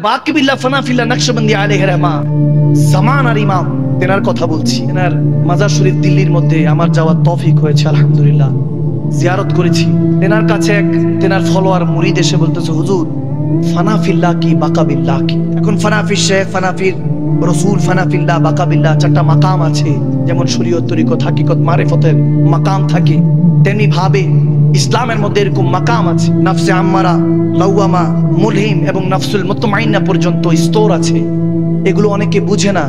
বাকিবিল্লাহ ফানাফিল্লাহ নকশবন্দি আলাইহির রহমা জামানার ইমাম, তেনার কথা বলছি। তেনার মাজার শরীফ দিল্লির মধ্যে আমার যাওয়ার তৌফিক হয়েছে আলহামদুলিল্লাহ, জিয়ারত করেছি। তেনার কাছে এক তেনার ফলোয়ার মুরিদ এসে বলতেছে, হুজুর ফানাফিল্লাহ কি বাকাবিল্লাহ কি? এখন ফানাফির শেখ, ফানাফির রসুল, ফানাফিল্লাহ, বাকাবিল্লাহ চারটা মাকাম আছে। যেমন শরীয়ত, তরিকত, হাকিকত, মারিফতের মাকাম থাকে, তেমনি ভাবে ইসলামের মধ্যে এরকম মাকাম আছে। নফসে আম্মারা, লাওয়ামা, মুলহিম এবং নফসুল মুতমাইন্না পর্যন্ত স্তর আছে। এগুলো অনেকে বুঝে না।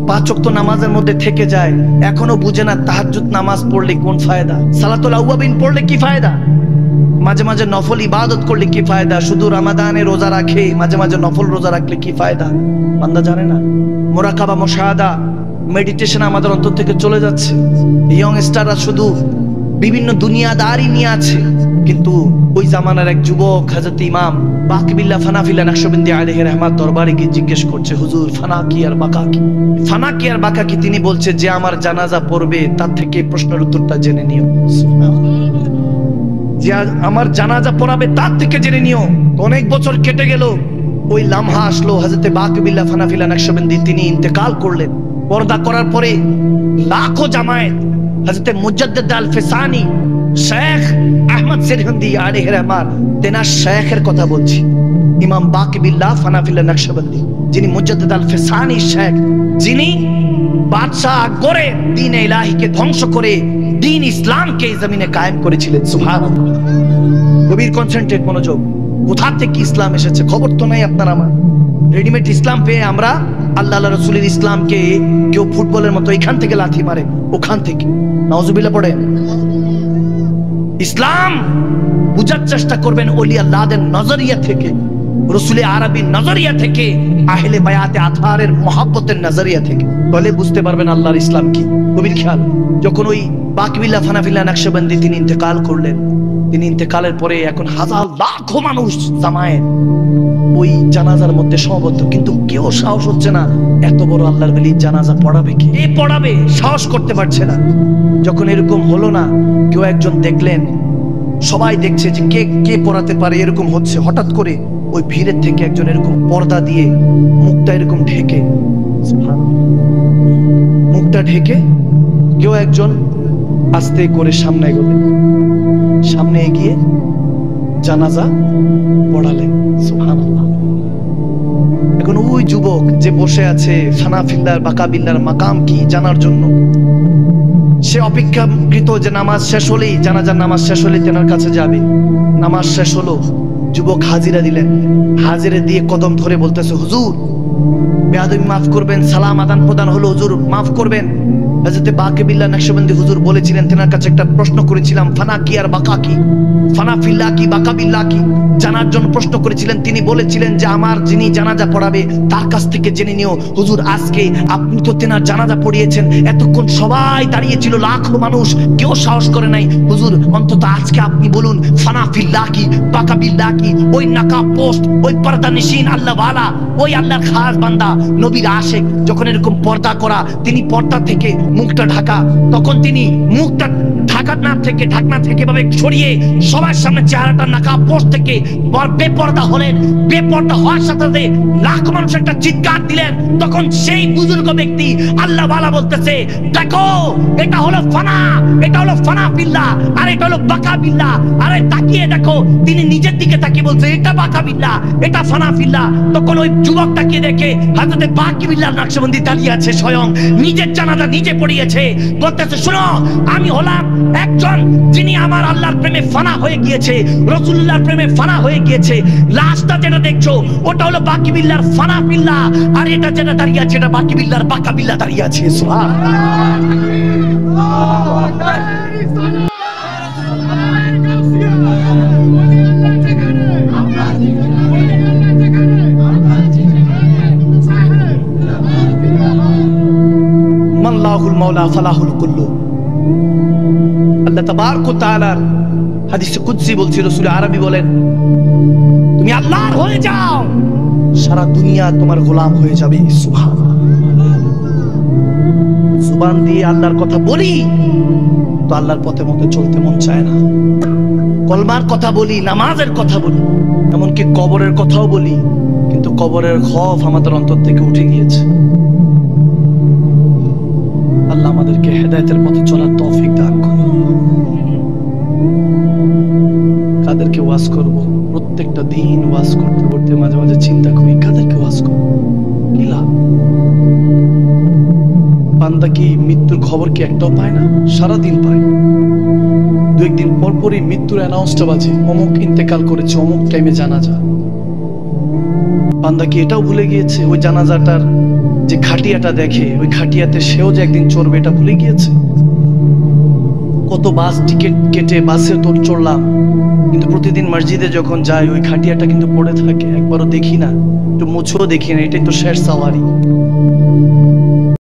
5 ওয়াক্ত নামাজের মধ্যে থেকে যায়, এখনো বুঝে না তাহাজ্জুদ নামাজ পড়লে কোন ফায়দা, সালাতুল আওয়াবিন পড়লে কি ফায়দা, মাঝে মাঝে নফল ইবাদত করলে কি ফায়দা, শুধু রমাদানে রোজা রাখে মাঝে মাঝে নফল রোজা রাখলে কি ফায়দা, বান্দা জানে না। মুরাকাবা, মুশাহাদা, মেডিটেশন আমাদের অন্তর থেকে চলে যাচ্ছে। ইয়ং স্টাররা শুধু বিভিন্ন দুনিয়াদারি নিয়ে আছে, কিন্তু ওই জামানার এক যুবক হযরত ইমাম বাকিবিল্লাহ ফানাফিল্লাহ নকশবন্দি আলাইহির রহমাত দরবারে গিয়ে জিজ্ঞেস করছে, হুজুর ফানা কি আর বাকা কি? ফানা কি আর বাকা কি? তিনি বলছে, যে আমার জানাজা পড়বে তার থেকে প্রশ্নের উত্তরটা জেনে নিও। যে আমার জানাজা পড়াবে তার থেকে জেনে নিও। অনেক বছর কেটে গেল, ওই লামহা আসলো, হযরত বাকিবিল্লাহ ফানাফিল্লাহ নকশবন্দি তিনি ইন্তেকাল করলেন। পর্দা করার পরে লাখো জামায়াত হযরত মুজাদ্দিদ আল ফিসানি শেখ আহমদ সিরহিন্দি আলাইহির রহমাত, তেনার শেখের কথা বলছি, ইমাম বাকিবিল্লাহ ফানাফিল্লাহ নকশবন্দি, যিনি মুজাদ্দিদ আল ফিসানি শেখ, যিনি বাদশাহ করে দ্বীন ইলাহিকে ধ্বংস করে দ্বীন ইসলামকে জমিনে কায়েম করেছিলেন। সুবহানাল্লাহ। গভীর কনসেন্ট্রেট, মনোযোগ। কোথা থেকে ইসলাম এসেছে খবর তো নাই আপনার আমার। রেডিমেড ইসলাম পেয়ে আমরা আল্লাহ রাসূলের ইসলামকে কেউ ফুটবলের মতো এখান থেকে লাথি মারে, ওখান থেকে নাউজুবিল্লাহ পড়ে। ইসলাম বুঝার চেষ্টা করবেন ওলি আল্লাহদের নজরিয়া থেকে, রসুলে আরবির নজরিয়া থেকে, আহলে বায়াতে আথারের মহব্বতের নজরিয়া থেকে, তাহলে বুঝতে পারবেন আল্লাহর ইসলাম কি। গভীর খেয়াল। যখন ওই বাকিবিল্লাহ ফানাফিল্লাহ নকশবন্দি তিনি ইন্তেকাল করলেন, তিনি ইন্তেকালের পরে এখন হাজার লাখো মানুষ জামায়েত ওই জানাজার মধ্যে সমবেত, কিন্তু কেউ সাহস হচ্ছে না এত বড় আল্লাহর ওলির জানাজা পড়াবে কি, কে পড়াবে, সাহস করতে পারছে না। যখন এরকম হলো না, কেউ একজন দেখলেন, সবাই দেখছে যে কে কে পড়াতে পারে, এরকম হচ্ছে, হঠাৎ করে ওই ভিড়ের থেকে একজন এরকম পর্দা দিয়ে মুখটা এরকম ঢেকে, মুখটা ঢেকে কেউ একজন আস্তে করে সামনে এগোলেন, সামনে এগিয়ে জানাজা পড়ালেন। সুবহানাল্লাহ। এখন ওই যুবক যে বসে আছে ফানাফিল্লাহ বাকাবিল্লাহর মাকাম কি জানার জন্য, সে অপেক্ষাকৃত যে নামাজ শেষ হলেই, জানাজার নামাজ শেষ হলেই তেনার কাছে যাবে। নামাজ শেষ হলো, যুবক হাজিরা দিলেন, হাজিরা দিয়ে কদম ধরে বলতেছে, হুজুর বেয়াদবি মাফ করবেন, সালাম আদান প্রদান হলো, হুজুর মাফ করবেন। হযরত বাকিবিল্লাহ নকশবন্দি হুজুর বলেছিলেন, তেনার কাছে একটা প্রশ্ন করেছিলাম, ফানা কি আর বাকা কি, ফানাফিল্লাহ কি বাকাবিল্লাহ কি জানার জন্য প্রশ্ন করেছিলেন। তিনি বলেছিলেন যে আমার যিনি জানাজা পড়াবে তার কাছ থেকে জেনে নিও। হুজুর আজকে আপনি তো তেনার জানাজা পড়িয়েছেন, এতক্ষণ সবাই দাঁড়িয়েছিল, লাখো মানুষ, কেউ সাহস করে নাই। হুজুর অন্তত আজকে আপনি বলুন ফানাফিল্লাহ কি বাকাবিল্লাহ কি? ওই নাকাব পোস্ট, ওই পর্দা নিশিন আল্লাহ ওয়ালা, ওই আল্লাহর খাস বান্দা নবীর আশিক, যখন এরকম পর্দা করা, তিনি পর্দা থেকে মুখটা ঢাকা, তখন তিনি মুখটা ঢাকনা থেকে ভাবে সরিয়ে সবার সামনে চেহারাটা নাকাব পোস্ট থেকে বেপর্দা হলেন। বেপর্দা হওয়ার সাথে সাথে লাখ মানুষ একটা চিৎকার দিলেন। তখন সেই বুজুর্গ ব্যক্তি আল্লাহ ওয়ালা বলতেছে, দেখো এটা হলো ফানা, এটা হলো ফানাফিল্লাহ, আর এটা হলো বাকাবিল্লাহ। আরে তাকিয়ে দেখো, তিনি নিজের দিকে তাকিয়ে বলছে এটা বাকাবিল্লাহ, এটা ফানাফিল্লাহ। তখন ওই যুবক তাকিয়ে দেখে হযরত বাকিবিল্লাহ নকশবন্দি দাঁড়িয়ে আছে, স্বয়ং নিজের জানাজা নিজে পড়িয়েছে। বলতেছে, শোনো আমি হলাম একজন যিনি আমার আল্লাহর প্রেমে ফানা হয়ে গিয়েছে, রাসূলুল্লাহর প্রেমে ফানা হয়ে গিয়েছে। লাশটা যেটা দেখছো ওটা হলো বাকিবিল্লাহর ফানাফিল্লাহ, আর এটা যেটা দাঁড়িয়ে আছে এটা বাকিবিল্লাহর বাকাবিল্লাহ দাঁড়িয়ে আছে। মাল্লাহুল মাওলা ফালাহুল কুল্লু। আল্লাহ তাবারক ওয়া তাআলার হাদিসে কুদসি বলছি, রাসূল আরবি বলেন, তুমি আল্লাহর হয়ে যাও, সারা দুনিয়া তোমার গোলাম হয়ে যাবে। সুবহানাল্লাহ। জুবান দিয়ে আল্লাহর কথা বলি তো আল্লাহর পথে মতো চলতে মন চায় না। কলমার কথা বলি, নামাজের কথা বলি, এমনকি কবরের কথাও বলি, কিন্তু কবরের খৌফ আমাদের অন্তর থেকে উঠে গিয়েছে। আল্লাহ আমাদেরকে হেদায়েতের পথে চলার তৌফিক দান করুন। কাদেরকে ওয়াজ করব? প্রত্যেকটা দিন ওয়াজ করতে করতে মাঝে মাঝে চিন্তা করি কাদেরকে ওয়াজ করব, কি লাভ? বান্দা কি মৃত্যুর খবর কি একটাও পায় না? সারাদিন পায়। দু একদিন পর পরই মৃত্যুর অ্যানাউন্সটা বাজে, অমুক ইন্তেকাল করেছে, অমুক টাইমে জানাজা। বান্দা কি এটাও ভুলে গিয়েছে ওই জানাজাটার যে খাটিয়াটা দেখে, ওই খাটিয়াতে সেও যে একদিন চড়বে এটা ভুলে গিয়েছে? কত বাস টিকিট কেটে বাসে তো চড়লাম, কিন্তু প্রতিদিন মসজিদে যখন যাই ওই খাটিয়াটা কিন্তু পড়ে থাকে, একবারও দেখি না, একটু মুছেও দেখি না। এটাই তো শেষ সাওয়ারি।